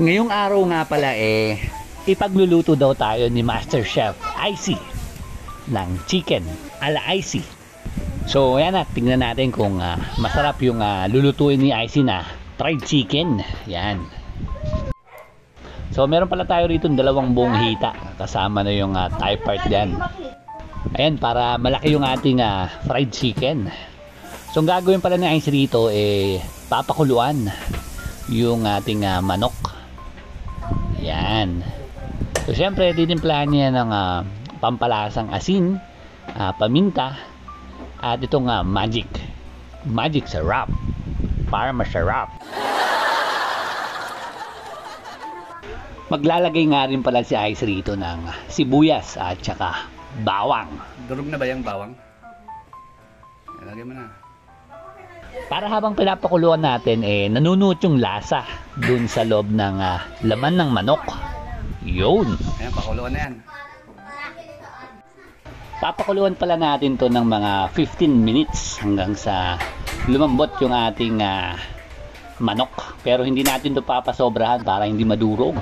Ngayong araw nga pala ipagluluto daw tayo ni Master Chef Icy ng chicken ala Icy. So ayan na, tingnan natin kung masarap yung lulutuin ni Icy na fried chicken. Yan. So meron pala tayo rito dalawang buong hita, kasama na yung thigh part yan. Ayan, para malaki yung ating fried chicken. So ang gagawin pala ni Icy rito papakuluan yung ating manok. Yan. So syempre titimplahan niya ng pampalasang asin, paminta, at itong magic sarap para masarap. Maglalagay nga rin pala si Ice rito ng sibuyas at saka bawang. Durog na ba yung bawang? Lagay mo na. Para habang pinapakuluan natin nanunuot yung lasa dun sa loob ng laman ng manok. Yun. Ayan, pakuluan na yan. Papakuluan pala natin to ng mga 15 minutes hanggang sa lumambot yung ating manok. Pero hindi natin to papasobrahan para hindi madurog.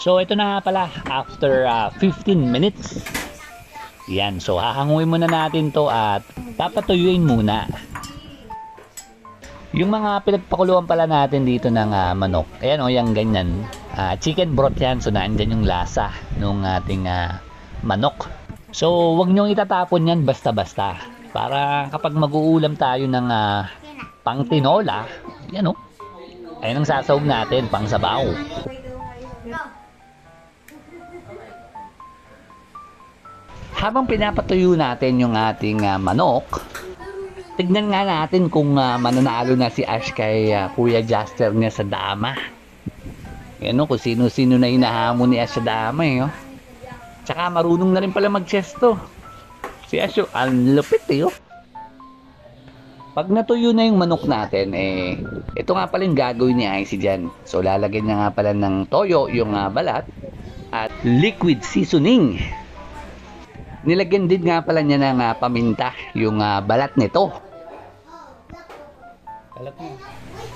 So ito na pala, after 15 minutes. Yan, so hahanguin muna natin to at papatuyuin muna. Yung mga pinagpakuluan pala natin dito ng manok, ayan o, yung ganyan, chicken broth yan. So nandyan yung lasa ng ating manok. So wag nyong itatapon yan basta-basta, para kapag mag-uulam tayo ng pang tinola, yan o, ayan ang sasawag natin, pang sabaw. Habang pinapatuyo natin yung ating manok, tignan nga natin kung mananalo na si Ash kay Kuya Jaster niya sa dama. Yan o, kung sino-sino na hinahamon ni Ash sa dama oh. Tsaka marunong na rin pala mag-chess to. Si Ash ang lupit oh. Pag natuyo na yung manok natin, ito nga pala yung gagawin ni Icy dyan. So lalagyan niya nga pala ng toyo yung balat at liquid seasoning. Nilagyan din nga pala niya ng paminta yung balat nito.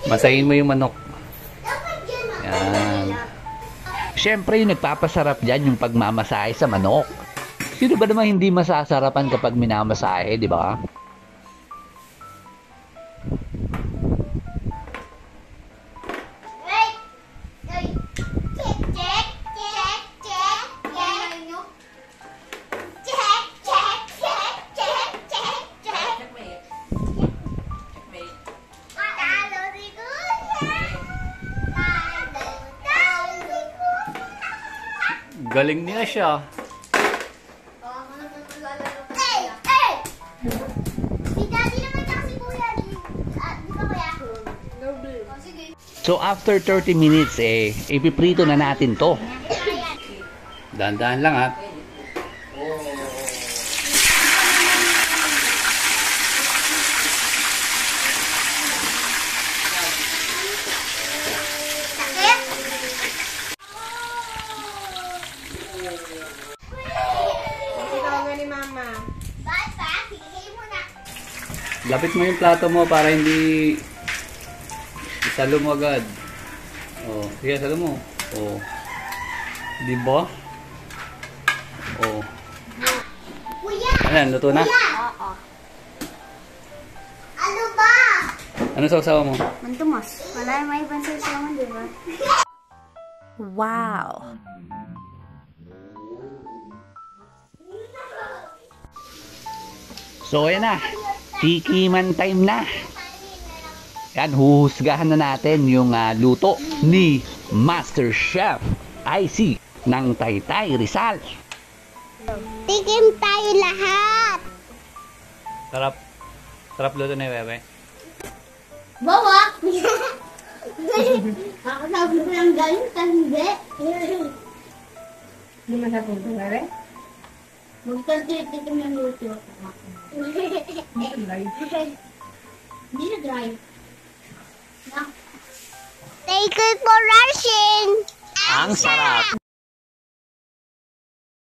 Masahin mo yung manok. Yan. Siyempre yung nagpapasarap dyan yung pagmamasahe sa manok. Sino ba naman hindi masasarapan kapag minamasahe, di ba? Galing niya siya. So after 30 minutes ipiprito na natin to. Dahan-dahan lang ha. Lapit mo yung plato mo para hindi isalo mo agad. Oh, sige, salo mo. Oh. Di ba? Oh. Ayan, luto na? Oo. Ano ba? Ano sausawa mo? Mantumas. Wala yung may ibang sausawan, di ba? Wow! So ayan na, tikiman time na. Yan, huhusgahan na natin yung luto ni Master Chef Icy ng Taytay Rizal. Tikim tayo lahat. Sarap. Sarap luto na yung bebe. Bawa! Ako sabi ko lang galing, hindi. Hindi masapag ito, bebe? Magkasitikim yung luto. Hindi na dry. Thank you for rushing! Ang sarap!